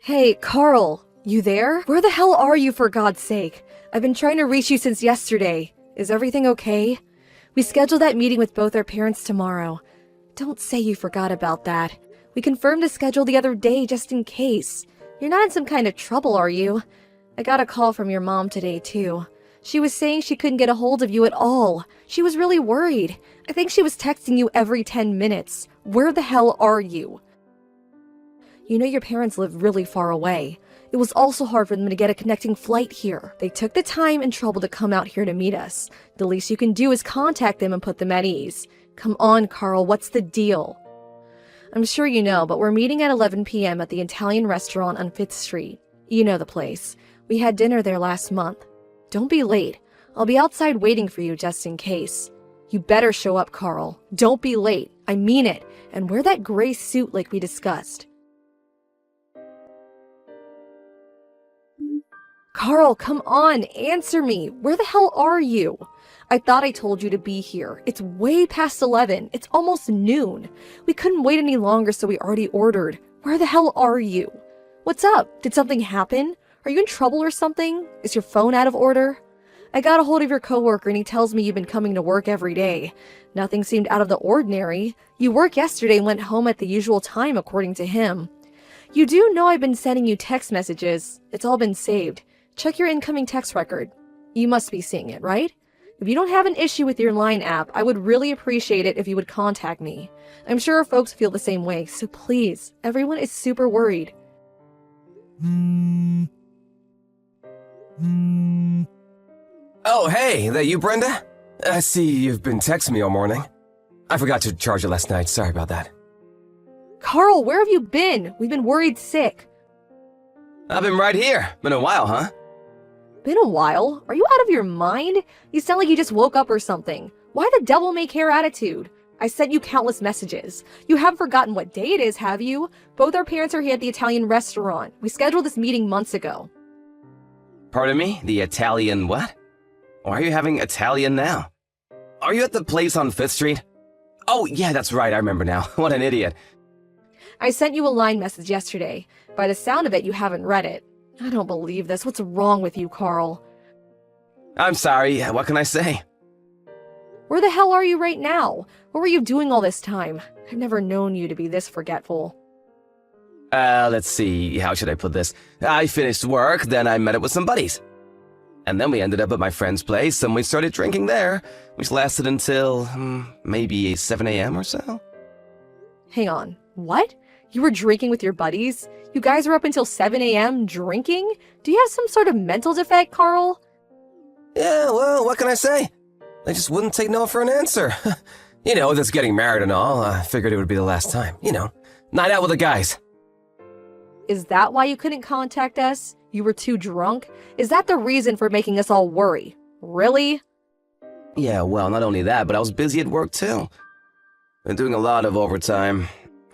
Hey, Carl, you there? Where the hell are you, for God's sake? I've been trying to reach you since yesterday. Is everything okay? We scheduled that meeting with both our parents tomorrow. Don't say you forgot about that. We confirmed the schedule the other day just in case. You're not in some kind of trouble, are you? I got a call from your mom today, too. She was saying she couldn't get a hold of you at all. She was really worried. I think she was texting you every 10 minutes. Where the hell are you? You know your parents live really far away. It was also hard for them to get a connecting flight here. They took the time and trouble to come out here to meet us. The least you can do is contact them and put them at ease. Come on, Carl, what's the deal? I'm sure you know, but we're meeting at 11 p.m. at the Italian restaurant on 5th Street. You know the place. We had dinner there last month. Don't be late. I'll be outside waiting for you just in case. You better show up, Carl. Don't be late. I mean it. And wear that gray suit like we discussed. Carl, come on, answer me. Where the hell are you? I thought I told you to be here. It's way past 11. It's almost noon. We couldn't wait any longer, so we already ordered. Where the hell are you? What's up? Did something happen? Are you in trouble or something? Is your phone out of order? I got a hold of your coworker and he tells me you've been coming to work every day. Nothing seemed out of the ordinary. You worked yesterday and went home at the usual time, according to him. You do know I've been sending you text messages. It's all been saved. Check your incoming text record. You must be seeing it, right? If you don't have an issue with your Line app, I would really appreciate it if you would contact me. I'm sure our folks feel the same way, so please, everyone is super worried. Oh, hey, that you, Brenda? I see you've been texting me all morning. I forgot to charge it last night, sorry about that. Carl, where have you been? We've been worried sick. I've been right here. Been a while, huh? Been a while? Are you out of your mind? You sound like you just woke up or something. Why the devil may care attitude? I sent you countless messages. You haven't forgotten what day it is, have you? Both our parents are here at the Italian restaurant. We scheduled this meeting months ago. Pardon me? The Italian what? Why are you having Italian now? Are you at the place on 5th Street? Oh, yeah, that's right, I remember now. What an idiot. I sent you a Line message yesterday. By the sound of it, you haven't read it. I don't believe this. What's wrong with you, Carl? I'm sorry, what can I say? Where the hell are you right now? What were you doing all this time? I've never known you to be this forgetful. Let's see, how should I put this? I finished work, then I met up with some buddies. And then we ended up at my friend's place, and we started drinking there, which lasted until, maybe 7 a.m. or so. Hang on, what? You were drinking with your buddies? You guys were up until 7 a.m. drinking? Do you have some sort of mental defect, Carl? Yeah, well, what can I say? I just wouldn't take no for an answer. You know, just getting married and all, I figured it would be the last time. You know, night out with the guys. Is that why you couldn't contact us? You were too drunk? Is that the reason for making us all worry? Really? Yeah, well, not only that, but I was busy at work too. Been doing a lot of overtime.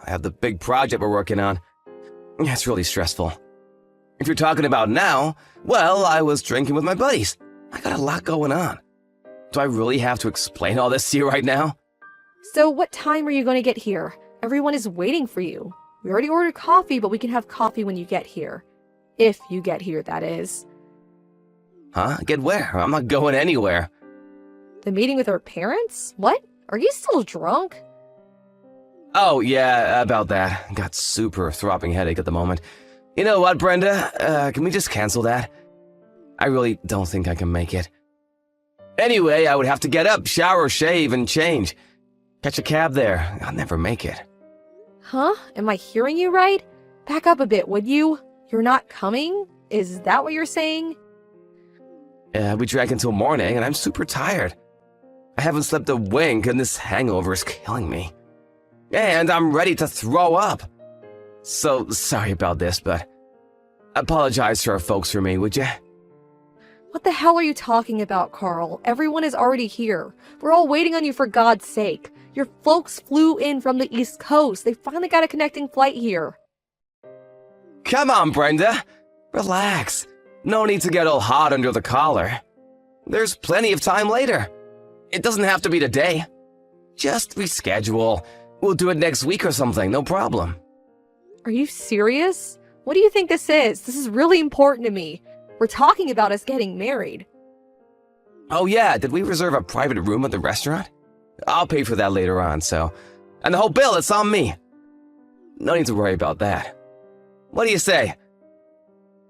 I have the big project we're working on. Yeah, it's really stressful. If you're talking about now, well, I was drinking with my buddies. I got a lot going on. Do I really have to explain all this to you right now? So what time are you going to get here? Everyone is waiting for you. We already ordered coffee, but we can have coffee when you get here. If you get here, that is. Huh? Get where? I'm not going anywhere. The meeting with our parents? What? Are you still drunk? Oh, yeah, about that. Got super throbbing headache at the moment. You know what, Brenda? Can we just cancel that? I really don't think I can make it. Anyway, I would have to get up, shower, shave, and change. Catch a cab there. I'll never make it. Huh? Am I hearing you right? Back up a bit, would you? You're not coming? Is that what you're saying? We drank until morning, and I'm super tired. I haven't slept a wink, and this hangover is killing me. And I'm ready to throw up. So, sorry about this, but apologize to our folks for me, would you? What the hell are you talking about, Carl? Everyone is already here. We're all waiting on you, for God's sake. Your folks flew in from the East Coast. They finally got a connecting flight here. Come on, Brenda. Relax. No need to get all hot under the collar. There's plenty of time later. It doesn't have to be today. Just reschedule. We'll do it next week or something, no problem. Are you serious? What do you think this is? This is really important to me. We're talking about us getting married. Oh yeah, did we reserve a private room at the restaurant? I'll pay for that later on, so... And the whole bill, it's on me. No need to worry about that. What do you say?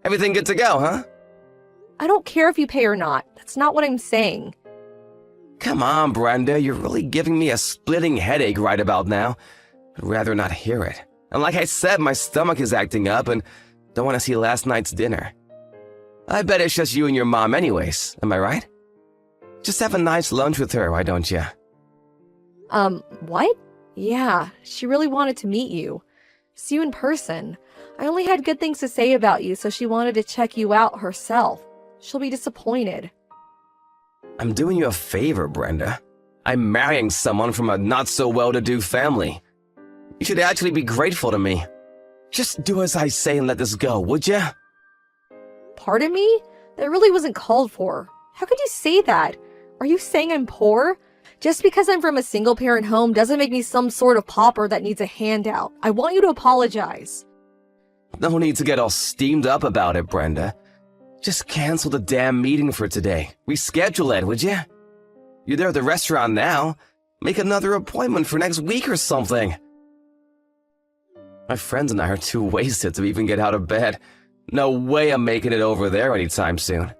Everything good to go, huh? I don't care if you pay or not. That's not what I'm saying. Come on, Brenda, you're really giving me a splitting headache right about now. I'd rather not hear it. And like I said, my stomach is acting up and don't want to see last night's dinner. I bet it's just you and your mom anyways, am I right? Just have a nice lunch with her, why don't you? What? Yeah, she really wanted to meet you. See you in person. I only had good things to say about you, so she wanted to check you out herself. She'll be disappointed. I'm doing you a favor, Brenda. I'm marrying someone from a not-so-well-to-do family. You should actually be grateful to me. Just do as I say and let this go, would ya? Pardon me? That really wasn't called for. How could you say that? Are you saying I'm poor? Just because I'm from a single-parent home doesn't make me some sort of pauper that needs a handout. I want you to apologize. No need to get all steamed up about it, Brenda. Just cancel the damn meeting for today. Reschedule it, would ya? You're there at the restaurant now. Make another appointment for next week or something. My friends and I are too wasted to even get out of bed. No way I'm making it over there anytime soon.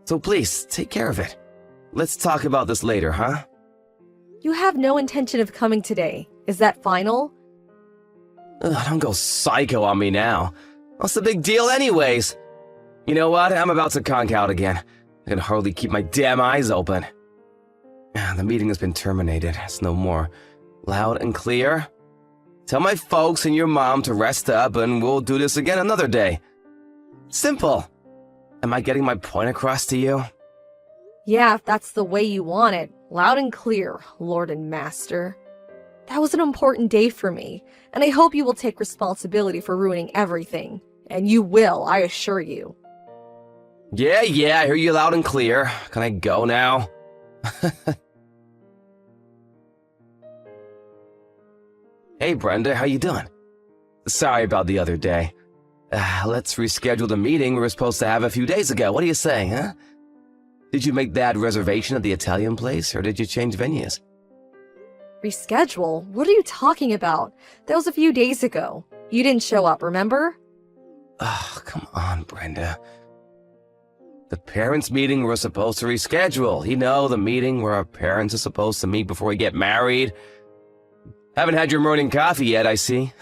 So please, take care of it. Let's talk about this later, huh? You have no intention of coming today. Is that final? Don't go psycho on me now. What's the big deal anyways? You know what? I'm about to conk out again. I can hardly keep my damn eyes open. The meeting has been terminated. It's no more. Loud and clear. Tell my folks and your mom to rest up and we'll do this again another day. Simple. Am I getting my point across to you? Yeah, if that's the way you want it. Loud and clear, Lord and Master. That was an important day for me, and I hope you will take responsibility for ruining everything. And you will, I assure you. Yeah, I hear you loud and clear. Can I go now? Hey, Brenda, how you doing? Sorry about the other day. Let's reschedule the meeting we were supposed to have a few days ago. What do you say, huh? Did you make that reservation at the Italian place, or did you change venues? Reschedule? What are you talking about? That was a few days ago. You didn't show up, remember? Oh, come on, Brenda. The parents' meeting we're supposed to reschedule. You know, the meeting where our parents are supposed to meet before we get married. Haven't had your morning coffee yet, I see.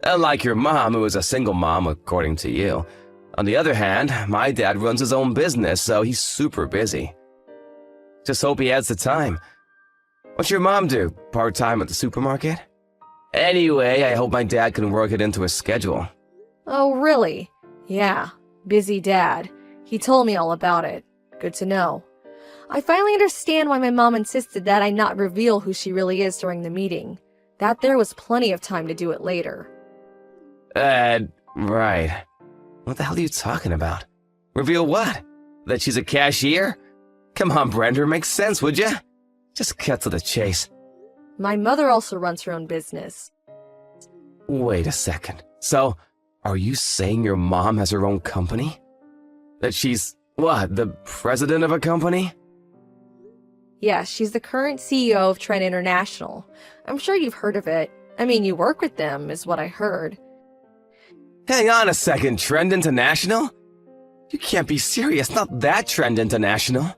Unlike your mom, who is a single mom, according to you. On the other hand, my dad runs his own business, so he's super busy. Just hope he has the time. What's your mom do? Part-time at the supermarket? Anyway, I hope my dad can work it into his schedule. Oh, really? Yeah, busy dad. He told me all about it. Good to know. I finally understand why my mom insisted that I not reveal who she really is during the meeting. That there was plenty of time to do it later. Right. What the hell are you talking about? Reveal what? That she's a cashier? Come on, Brenda, makes sense, would ya? Just cut to the chase. My mother also runs her own business. Wait a second. So, are you saying your mom has her own company? That she's, what, the president of a company? Yeah, she's the current CEO of Trend International. I'm sure you've heard of it. I mean, you work with them, is what I heard. Hang on a second, Trend International? You can't be serious, not that Trend International.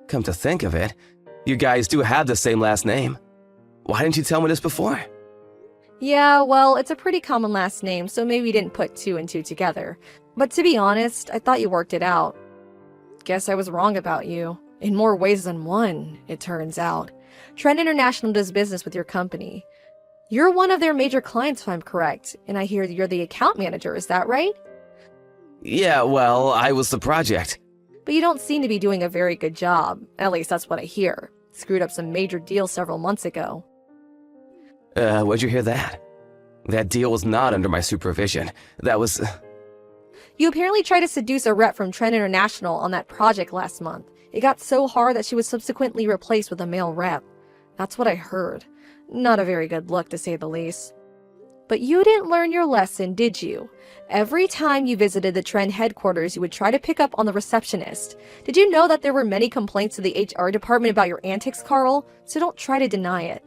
Come to think of it, you guys do have the same last name. Why didn't you tell me this before? Yeah, well, it's a pretty common last name, so maybe you didn't put two and two together. But to be honest, I thought you worked it out. Guess I was wrong about you. In more ways than one, it turns out. Trend International does business with your company. You're one of their major clients, if I'm correct, and I hear you're the account manager, is that right? Yeah, well, I was the project. But you don't seem to be doing a very good job. At least that's what I hear. Screwed up some major deals several months ago. Where'd you hear that? That deal was not under my supervision. That was... You apparently tried to seduce a rep from Trend International on that project last month. It got so hard that she was subsequently replaced with a male rep. That's what I heard. Not a very good look, to say the least. But you didn't learn your lesson, did you? Every time you visited the Trend headquarters, you would try to pick up on the receptionist. Did you know that there were many complaints to the HR department about your antics, Carl? So don't try to deny it.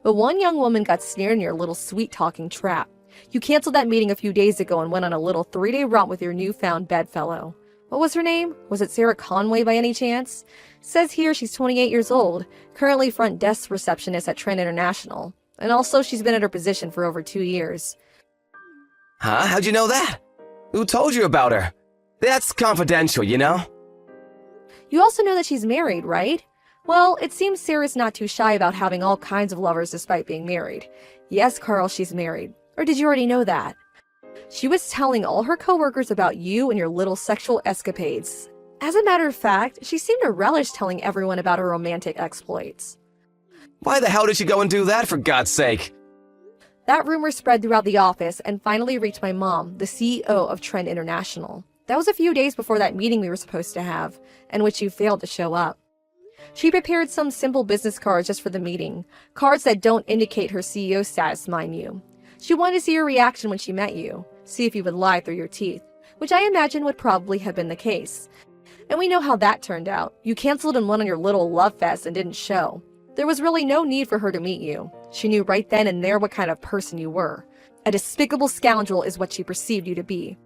But one young woman got snared in your little sweet-talking trap. You canceled that meeting a few days ago and went on a little 3-day romp with your newfound bedfellow. What was her name? Was it Sarah Conway by any chance? Says here she's 28 years old, currently front desk receptionist at Trend International. And also she's been at her position for over 2 years. Huh? How'd you know that? Who told you about her? That's confidential, you know? You also know that she's married, right? Well, it seems Sarah's not too shy about having all kinds of lovers despite being married. Yes, Carl, she's married. Or did you already know that? She was telling all her coworkers about you and your little sexual escapades. As a matter of fact, she seemed to relish telling everyone about her romantic exploits. Why the hell did she go and do that, for God's sake? That rumor spread throughout the office and finally reached my mom, the CEO of Trend International. That was a few days before that meeting we were supposed to have, and which you failed to show up. She prepared some simple business cards just for the meeting, cards that don't indicate her CEO status, mind you. She wanted to see your reaction when she met you, see if you would lie through your teeth, which I imagine would probably have been the case. And we know how that turned out. You canceled and went on your little love fest and didn't show. There was really no need for her to meet you. She knew right then and there what kind of person you were. A despicable scoundrel is what she perceived you to be.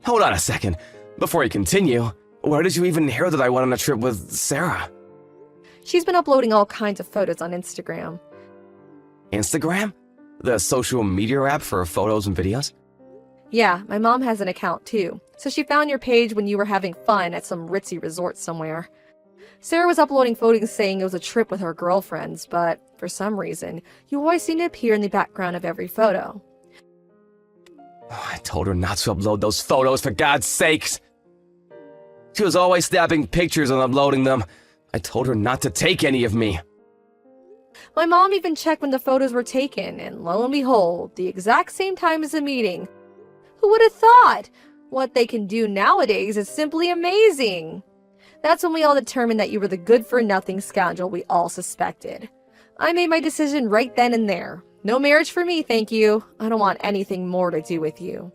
Hold on a second. Before you continue, where did you even hear that I went on a trip with Sarah? She's been uploading all kinds of photos on Instagram. Instagram? The social media app for photos and videos? Yeah, my mom has an account too. So she found your page when you were having fun at some ritzy resort somewhere. Sarah was uploading photos saying it was a trip with her girlfriends, but for some reason, you always seem to appear in the background of every photo. Oh, I told her not to upload those photos, for God's sakes! She was always snapping pictures and uploading them. I told her not to take any of me. My mom even checked when the photos were taken, and lo and behold, the exact same time as the meeting. Who would have thought? What they can do nowadays is simply amazing. That's when we all determined that you were the good-for-nothing scoundrel we all suspected. I made my decision right then and there. No marriage for me, thank you. I don't want anything more to do with you.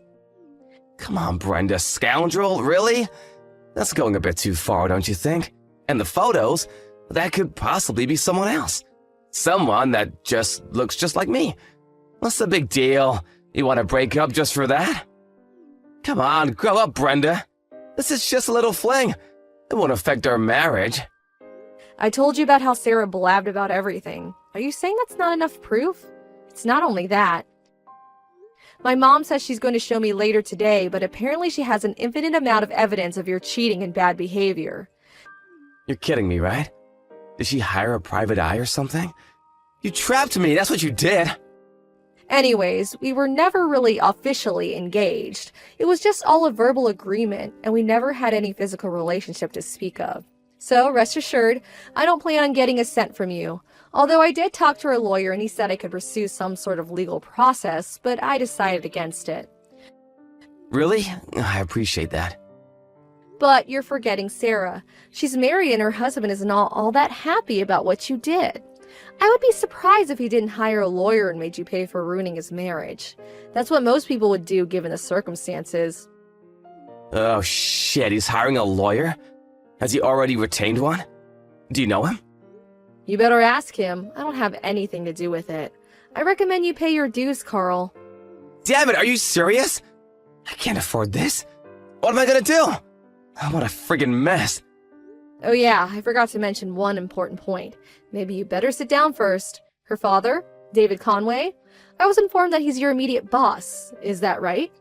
Come on, Brenda, scoundrel, really? That's going a bit too far, don't you think? And the photos? That could possibly be someone else. Someone that just looks just like me. What's the big deal? You want to break up just for that? Come on, grow up, Brenda. This is just a little fling. It won't affect our marriage. I told you about how Sarah blabbed about everything. Are you saying that's not enough proof? It's not only that. My mom says she's going to show me later today, but apparently she has an infinite amount of evidence of your cheating and bad behavior. You're kidding me, right? Did she hire a private eye or something? You trapped me, that's what you did. Anyways, we were never really officially engaged. It was just all a verbal agreement, and we never had any physical relationship to speak of. So, rest assured, I don't plan on getting a cent from you. Although I did talk to her lawyer and he said I could pursue some sort of legal process, but I decided against it. Really? I appreciate that. But you're forgetting Sarah. She's married and her husband is not all that happy about what you did. I would be surprised if he didn't hire a lawyer and made you pay for ruining his marriage. That's what most people would do given the circumstances. Oh shit, he's hiring a lawyer? Has he already retained one? Do you know him? You better ask him. I don't have anything to do with it. I recommend you pay your dues, Carl. Damn it, are you serious? I can't afford this. What am I gonna do? What a friggin' mess. Oh yeah, I forgot to mention one important point. Maybe you better sit down first. Her father, David Conway? I was informed that he's your immediate boss. Is that right?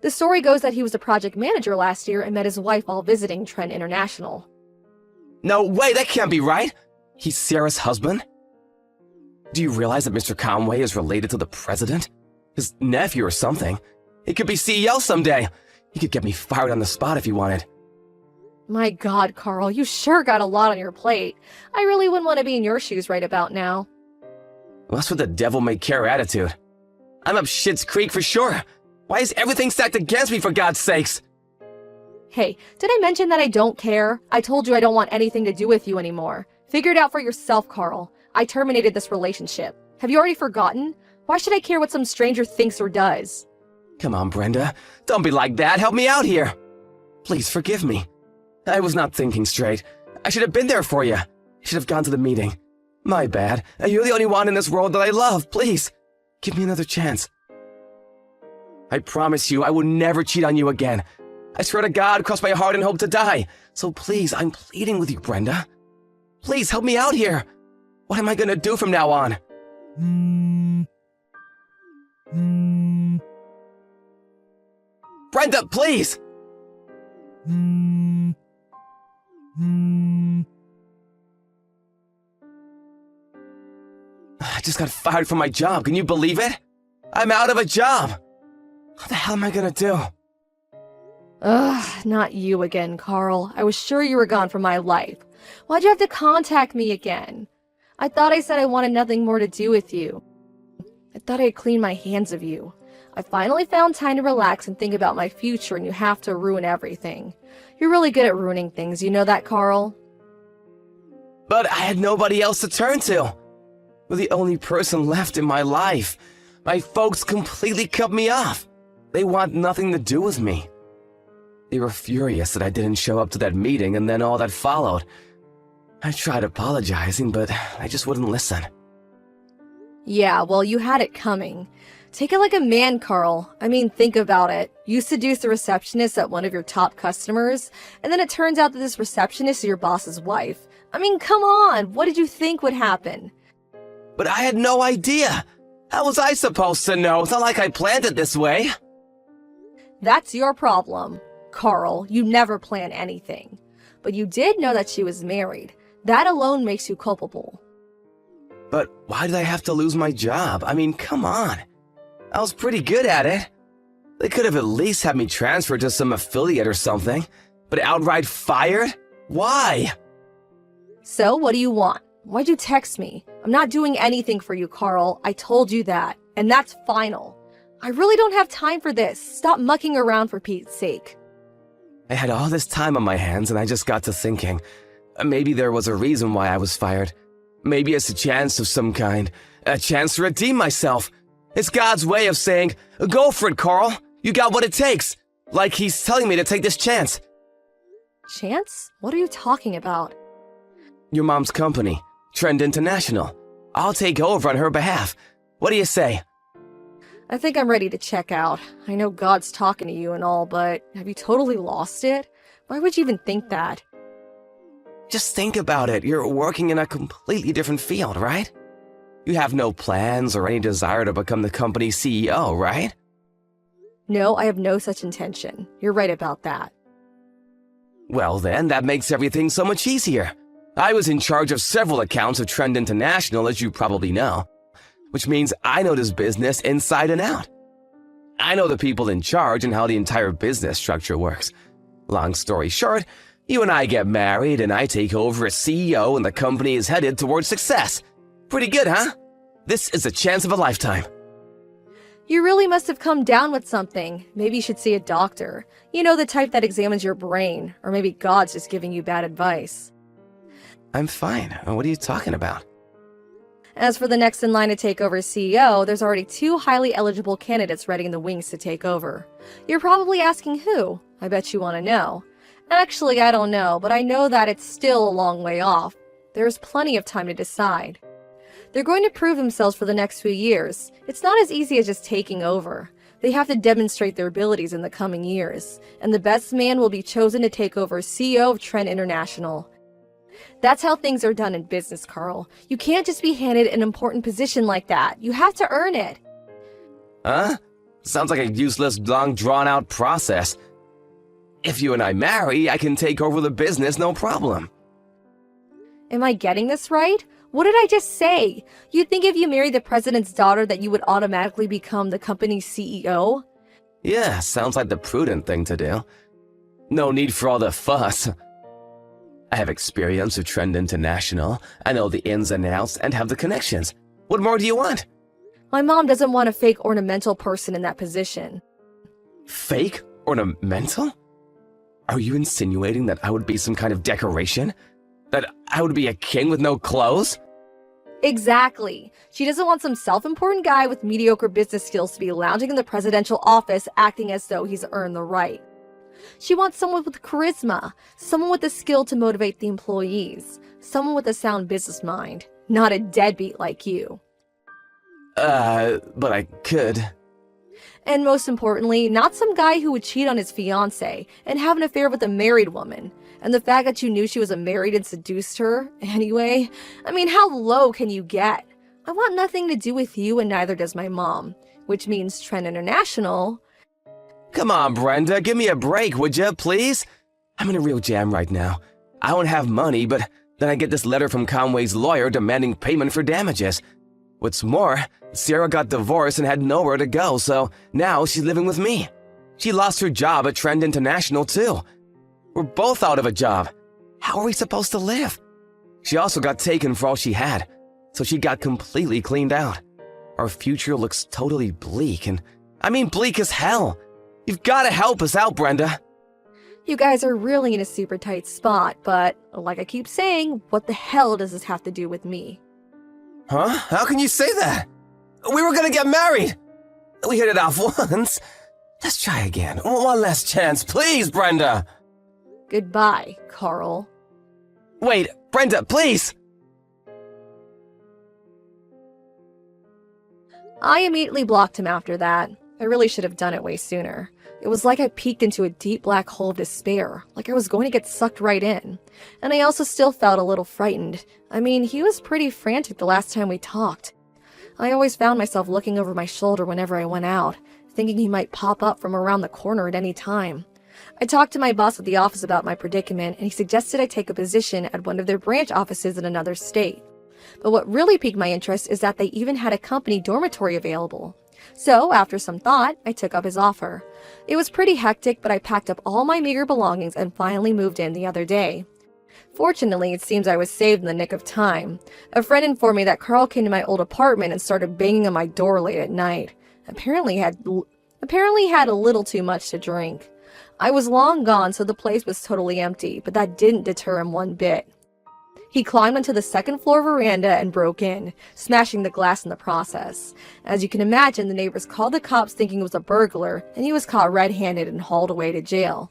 The story goes that he was a project manager last year and met his wife while visiting Trend International. No way, that can't be right. He's Sarah's husband? Do you realize that Mr. Conway is related to the president? His nephew or something? He could be CEO someday. He could get me fired on the spot if he wanted. My God, Carl, you sure got a lot on your plate. I really wouldn't want to be in your shoes right about now. What's with the devil-may-care attitude? I'm up shit's creek for sure. Why is everything stacked against me, for God's sakes? Hey, did I mention that I don't care? I told you I don't want anything to do with you anymore. Figure it out for yourself, Carl. I terminated this relationship. Have you already forgotten? Why should I care what some stranger thinks or does? Come on, Brenda. Don't be like that. Help me out here. Please forgive me. I was not thinking straight. I should have been there for you. I should have gone to the meeting. My bad. You're the only one in this world that I love. Please, give me another chance. I promise you I will never cheat on you again. I swear to God, cross my heart and hope to die. So please, I'm pleading with you, Brenda. Please help me out here. What am I gonna do from now on? Brenda, please! I just got fired from my job. Can you believe it? I'm out of a job. What the hell am I gonna do? Ugh, not you again, Carl. I was sure you were gone from my life. Why'd you have to contact me again? I thought I said I wanted nothing more to do with you. I thought I'd clean my hands of you. I finally found time to relax and think about my future, and you have to ruin everything. You're really good at ruining things, you know that, Carl? But I had nobody else to turn to. You're the only person left in my life. My folks completely cut me off. They want nothing to do with me. They were furious that I didn't show up to that meeting and then all that followed. I tried apologizing, but I just wouldn't listen. Yeah, well, you had it coming. Take it like a man, Carl. I mean, think about it. You seduce the receptionist at one of your top customers, and then it turns out that this receptionist is your boss's wife. I mean, come on, what did you think would happen? But I had no idea. How was I supposed to know? It's not like I planned it this way. That's your problem. Carl, you never plan anything. But you did know that she was married. That alone makes you culpable. But why did I have to lose my job? I mean, come on. I was pretty good at it. They could have at least had me transferred to some affiliate or something. But outright fired? Why? So, what do you want? Why'd you text me? I'm not doing anything for you, Carl. I told you that. And that's final. I really don't have time for this. Stop mucking around for Pete's sake. I had all this time on my hands and I just got to thinking. Maybe there was a reason why I was fired. Maybe it's a chance of some kind. A chance to redeem myself. It's God's way of saying, go for it, Carl. You got what it takes. Like he's telling me to take this chance. Chance? What are you talking about? Your mom's company, Trend International. I'll take over on her behalf. What do you say? I think I'm ready to check out. I know God's talking to you and all, but have you totally lost it? Why would you even think that? Just think about it. You're working in a completely different field, right? You have no plans or any desire to become the company's CEO, right? No, I have no such intention. You're right about that. Well then, that makes everything so much easier. I was in charge of several accounts of Trend International, as you probably know. Which means I know this business inside and out. I know the people in charge and how the entire business structure works. Long story short, you and I get married and I take over as CEO and the company is headed towards success. Pretty good, huh? This is a chance of a lifetime. You really must have come down with something. Maybe you should see a doctor. You know, the type that examines your brain. Or maybe God's just giving you bad advice. I'm fine. What are you talking about? As for the next in line to take over as CEO, there's already 2 highly eligible candidates ready in the wings to take over. You're probably asking who? I bet you want to know. Actually, I don't know, but I know that it's still a long way off. There's plenty of time to decide. They're going to prove themselves for the next few years. It's not as easy as just taking over. They have to demonstrate their abilities in the coming years, and the best man will be chosen to take over as CEO of Trend International. That's how things are done in business, Carl. You can't just be handed an important position like that. You have to earn it. Huh? Sounds like a useless, long, drawn-out process. If you and I marry, I can take over the business, no problem. Am I getting this right? What did I just say? You think if you married the president's daughter that you would automatically become the company's CEO? Yeah, sounds like the prudent thing to do. No need for all the fuss. I have experience with Trend International. I know the ins and outs and have the connections. What more do you want? My mom doesn't want a fake ornamental person in that position. Fake? Ornamental? Are you insinuating that I would be some kind of decoration? That I would be a king with no clothes? Exactly. She doesn't want some self-important guy with mediocre business skills to be lounging in the presidential office acting as though he's earned the right. She wants someone with charisma, someone with the skill to motivate the employees, someone with a sound business mind, not a deadbeat like you. But I could. And most importantly, not some guy who would cheat on his fiancé and have an affair with a married woman. And the fact that you knew she was married and seduced her, anyway, I mean, how low can you get? I want nothing to do with you and neither does my mom, which means Trend International. Come on, Brenda, give me a break, would you, please? I'm in a real jam right now. I don't have money, but then I get this letter from Conway's lawyer demanding payment for damages. What's more, Sarah got divorced and had nowhere to go, so now she's living with me. She lost her job at Trend International, too. We're both out of a job. How are we supposed to live? She also got taken for all she had, so she got completely cleaned out. Our future looks totally bleak, and I mean bleak as hell. You've got to help us out, Brenda. You guys are really in a super tight spot, but like I keep saying, what the hell does this have to do with me? Huh? How can you say that? We were gonna get married. We hit it off once. Let's try again. One last chance, please, Brenda. Goodbye, Carl. Wait, Brenda, please. I immediately blocked him after that. I really should have done it way sooner. It was like I peeked into a deep black hole of despair, like I was going to get sucked right in. And I also still felt a little frightened. I mean, he was pretty frantic the last time we talked. I always found myself looking over my shoulder whenever I went out, thinking he might pop up from around the corner at any time. I talked to my boss at the office about my predicament, and he suggested I take a position at one of their branch offices in another state. But what really piqued my interest is that they even had a company dormitory available. So, after some thought, I took up his offer. It was pretty hectic, but I packed up all my meager belongings and finally moved in the other day. Fortunately, it seems I was saved in the nick of time. A friend informed me that Carl came to my old apartment and started banging on my door late at night. Apparently had a little too much to drink. I was long gone, so the place was totally empty, but that didn't deter him one bit. He climbed onto the second floor veranda and broke in, smashing the glass in the process. As you can imagine, the neighbors called the cops thinking it was a burglar, and he was caught red-handed and hauled away to jail.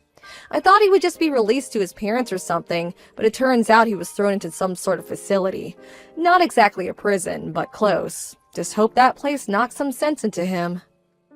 I thought he would just be released to his parents or something, but it turns out he was thrown into some sort of facility. Not exactly a prison, but close. Just hope that place knocked some sense into him.